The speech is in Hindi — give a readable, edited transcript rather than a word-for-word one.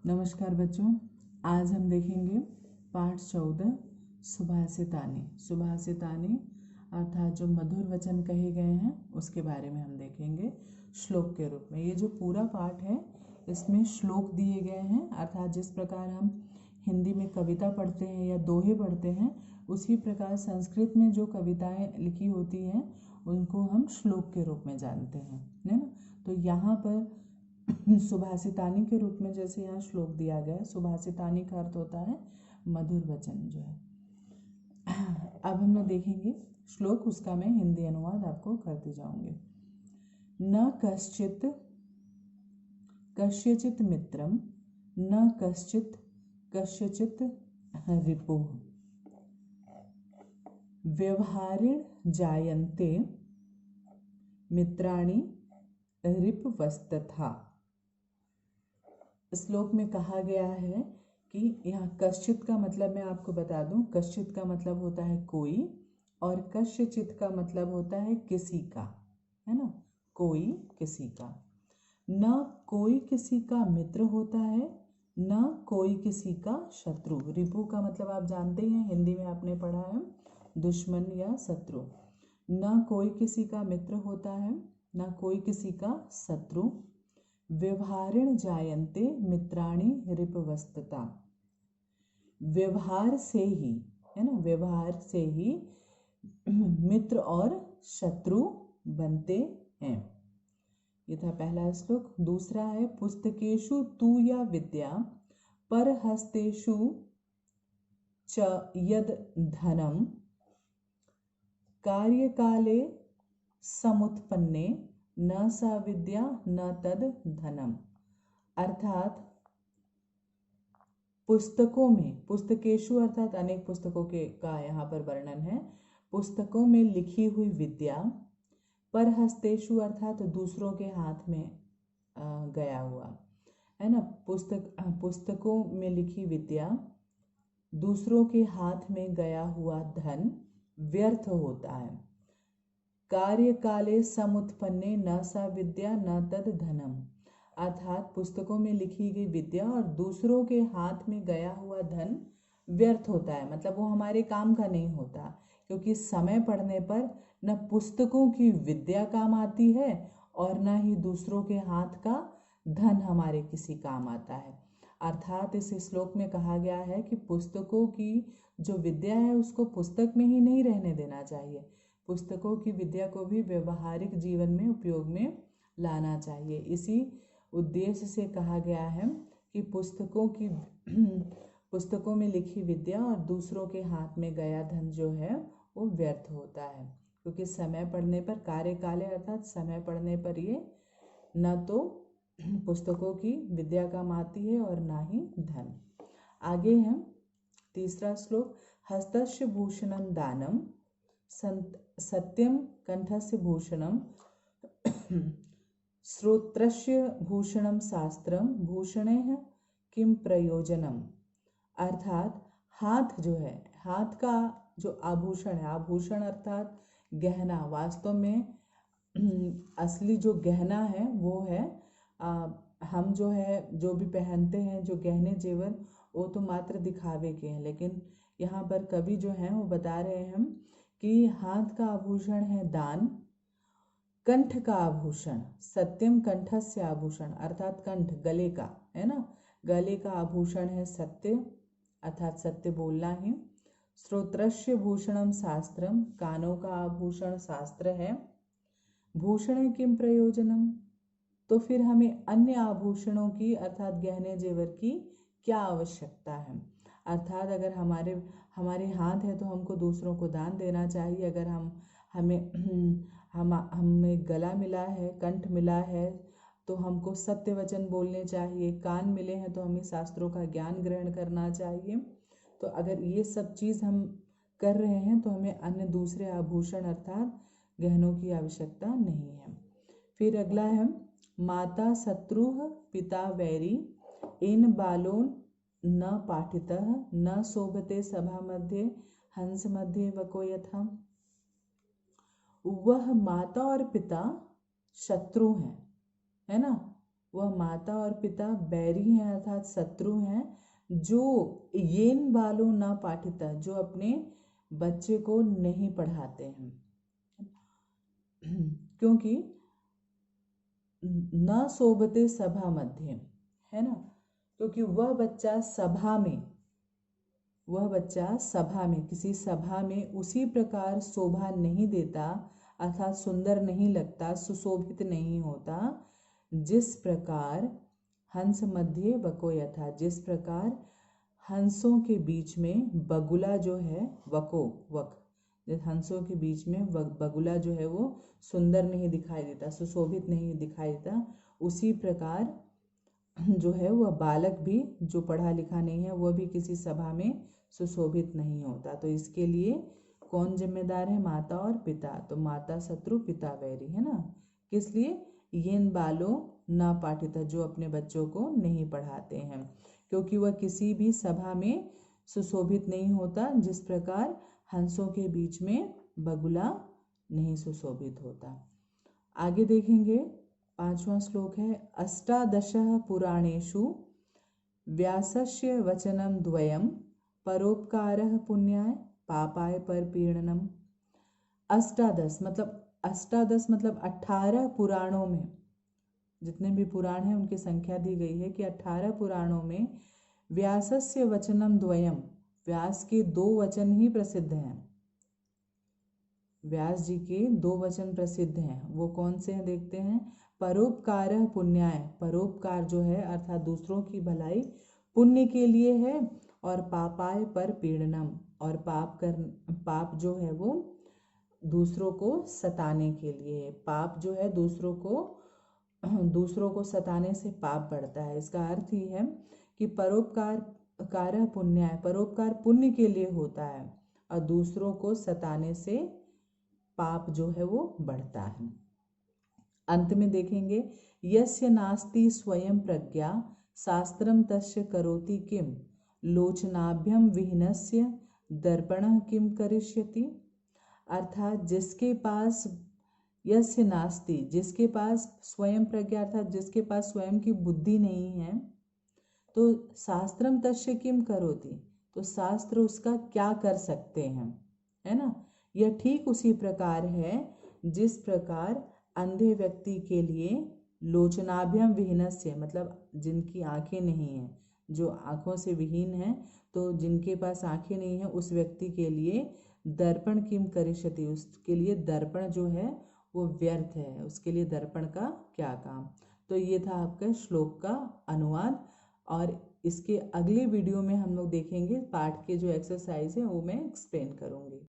नमस्कार बच्चों, आज हम देखेंगे पाठ 14 सुभाषितानी। सुभाषितानी अर्थात जो मधुर वचन कहे गए हैं उसके बारे में हम देखेंगे श्लोक के रूप में। ये जो पूरा पाठ है इसमें श्लोक दिए गए हैं, अर्थात जिस प्रकार हम हिंदी में कविता पढ़ते हैं या दोहे पढ़ते हैं उसी प्रकार संस्कृत में जो कविताएं लिखी होती हैं उनको हम श्लोक के रूप में जानते हैं, है ना। तो यहाँ पर सुभाषितानी के रूप में जैसे यहाँ श्लोक दिया गया है, सुभाषितानी का अर्थ होता है मधुर वचन जो है। अब हम लोग देखेंगे श्लोक, उसका मैं हिंदी अनुवाद आपको करती जाऊंगी। न कस्यचित् मित्रम न कस्यचित् रिपुः व्यवहारेण जायन्ते मित्राणि रिपवस्तथा। श्लोक में कहा गया है कि यहाँ कश्चित का मतलब मैं आपको बता दूं, कश्चित का मतलब होता है कोई और कस्यचित का मतलब होता है किसी का, है ना, कोई किसी का। न कोई किसी का मित्र होता है न कोई किसी का शत्रु। रिपु का मतलब आप जानते हैं, हिंदी में आपने पढ़ा है, दुश्मन या शत्रु। न कोई किसी का मित्र होता है न कोई किसी का शत्रु। व्यवहारेण जायन्ते मित्राणि रिपवस्तता। व्यवहार से ही, है ना, व्यवहार से ही मित्र और शत्रु बनते हैं। ये था पहला श्लोक। दूसरा है पुस्तकेषु तु या विद्या परहस्तेषु च यद धनम कार्यकाले समुत्पन्ने न सा विद्या न तद धनम। अर्थात पुस्तकों में, पुस्तकेषु अर्थात अनेक पुस्तकों का यहाँ पर वर्णन है। पुस्तकों में लिखी हुई विद्या, परहस्तेषु अर्थात दूसरों के हाथ में गया हुआ, है ना। पुस्तकों में लिखी विद्या, दूसरों के हाथ में गया हुआ धन व्यर्थ होता है। कार्यकाले समुत्पन्ने न सा विद्या न तद धनम। अर्थात पुस्तकों में लिखी गई विद्या और दूसरों के हाथ में गया हुआ धन व्यर्थ होता है, मतलब वो हमारे काम का नहीं होता, क्योंकि समय पड़ने पर न पुस्तकों की विद्या काम आती है और न ही दूसरों के हाथ का धन हमारे किसी काम आता है। अर्थात इस श्लोक में कहा गया है कि पुस्तकों की जो विद्या है उसको पुस्तक में ही नहीं रहने देना चाहिए, पुस्तकों की विद्या को भी व्यवहारिक जीवन में उपयोग में लाना चाहिए। इसी उद्देश्य से कहा गया है कि पुस्तकों में लिखी विद्या और दूसरों के हाथ में गया धन जो है वो व्यर्थ होता है, क्योंकि समय पड़ने पर, कार्यकाले अर्थात समय पड़ने पर ये न तो पुस्तकों की विद्या काम आती है और ना ही धन। आगे है तीसरा श्लोक। हस्तस्य भूषणं दानम सत्यम कंठस्य भूषणम श्रोत्रस्य भूषणम शास्त्रम भूषणैः किम प्रयोजनम। अर्थात हाथ जो है, हाथ का जो आभूषण है, आभूषण अर्थात गहना, वास्तव में असली जो गहना है वो है हम जो है जो भी पहनते हैं, जो गहने जेवर, वो तो मात्र दिखावे के हैं, लेकिन यहाँ पर कवि जो हैं वो बता रहे हैं हम कि हाथ का आभूषण है दान, कंठ का आभूषण सत्यम कंठस्य आभूषण, अर्थात कंठ गले का, है ना, गले का आभूषण है सत्य, अर्थात सत्य बोलना ही। श्रोत्रस्य भूषणम शास्त्रम, कानों का आभूषण शास्त्र है। भूषण किम प्रयोजनम, तो फिर हमें अन्य आभूषणों की अर्थात गहने जेवर की क्या आवश्यकता है। अर्थात अगर हमारे हाथ है तो हमको दूसरों को दान देना चाहिए। अगर हमें गला मिला है, कंठ मिला है, तो हमको सत्य वचन बोलने चाहिए। कान मिले हैं तो हमें शास्त्रों का ज्ञान ग्रहण करना चाहिए। तो अगर ये सब चीज़ हम कर रहे हैं तो हमें अन्य दूसरे आभूषण अर्थात गहनों की आवश्यकता नहीं है। फिर अगला है माता शत्रुः पिता वैरी इन बालो न पाठितः न शोभते सभा मध्ये हंस मध्ये वको यथा। वह माता और पिता शत्रु हैं, है ना, वह माता और पिता बैरी हैं अर्थात शत्रु हैं, जो येन बालो न पाठिता, जो अपने बच्चे को नहीं पढ़ाते हैं। क्योंकि न शोभते सभा मध्य, है ना, क्योंकि वह बच्चा सभा में किसी सभा में उसी प्रकार शोभा नहीं देता, अर्थात सुंदर नहीं लगता, सुशोभित नहीं होता, जिस प्रकार हंस मध्य वको यथा, जिस प्रकार हंसों के बीच में बगुला जो है हंसों के बीच में बगुला जो है वो सुंदर नहीं दिखाई देता, सुशोभित नहीं दिखाई देता, उसी प्रकार जो है वह बालक भी जो पढ़ा लिखा नहीं है वह भी किसी सभा में सुशोभित नहीं होता। तो इसके लिए कौन जिम्मेदार है? माता और पिता। तो माता शत्रु पिता वैरी, है ना। किस लिए? येन बालो न पाठिता, जो अपने बच्चों को नहीं पढ़ाते हैं, क्योंकि वह किसी भी सभा में सुशोभित नहीं होता, जिस प्रकार हंसों के बीच में बगुला नहीं सुशोभित होता। आगे देखेंगे, 5वां श्लोक है, अष्टादशः पुराणेषु व्यासस्य वचनं द्वयं परोपकारः पुण्याय पापाय परपीडनम। अष्टादश मतलब 18 पुराणों में, जितने भी पुराण हैं उनकी संख्या दी गई है कि 18 पुराणों में व्यासस्य वचनम द्वयम, व्यास के 2 वचन ही प्रसिद्ध हैं। व्यास जी के 2 वचन प्रसिद्ध हैं। वो कौन से हैं देखते हैं। परोपकारः पुण्याय, परोपकार जो है अर्थात दूसरों की भलाई पुण्य के लिए है, और पापाय पर पीड़नम, और पाप जो है वो दूसरों को सताने के लिए है। पाप जो है दूसरों को सताने से पाप बढ़ता है। इसका अर्थ ही है कि परोपकार पुण्याय, परोपकार पुण्य के लिए होता है और दूसरों को सताने से पाप जो है वो बढ़ता है। अंत में देखेंगे, यस्य नास्ति स्वयं प्रज्ञा शास्त्रम तस्य करोति किम, लोचनाभ्यम विहीनस्य दर्पणः किम करिष्यति। अर्थात जिसके पास यस्य नास्ति, जिसके पास स्वयं प्रज्ञा अर्थात जिसके पास स्वयं की बुद्धि नहीं है, तो शास्त्रम तस्य किम करोति, तो शास्त्र उसका क्या कर सकते हैं, है ना। यह ठीक उसी प्रकार है जिस प्रकार अंधे व्यक्ति के लिए लोचनाभ्यम विहीनस्य, मतलब जिनकी आंखें नहीं हैं, जो आंखों से विहीन है, तो जिनके पास आंखें नहीं है उस व्यक्ति के लिए दर्पण किम करिष्यति, उसके लिए दर्पण जो है वो व्यर्थ है, उसके लिए दर्पण का क्या काम। तो ये था आपका श्लोक का अनुवाद, और इसके अगले वीडियो में हम लोग देखेंगे पाठ के जो एक्सरसाइज है वो मैं एक्सप्लेन करूँगी।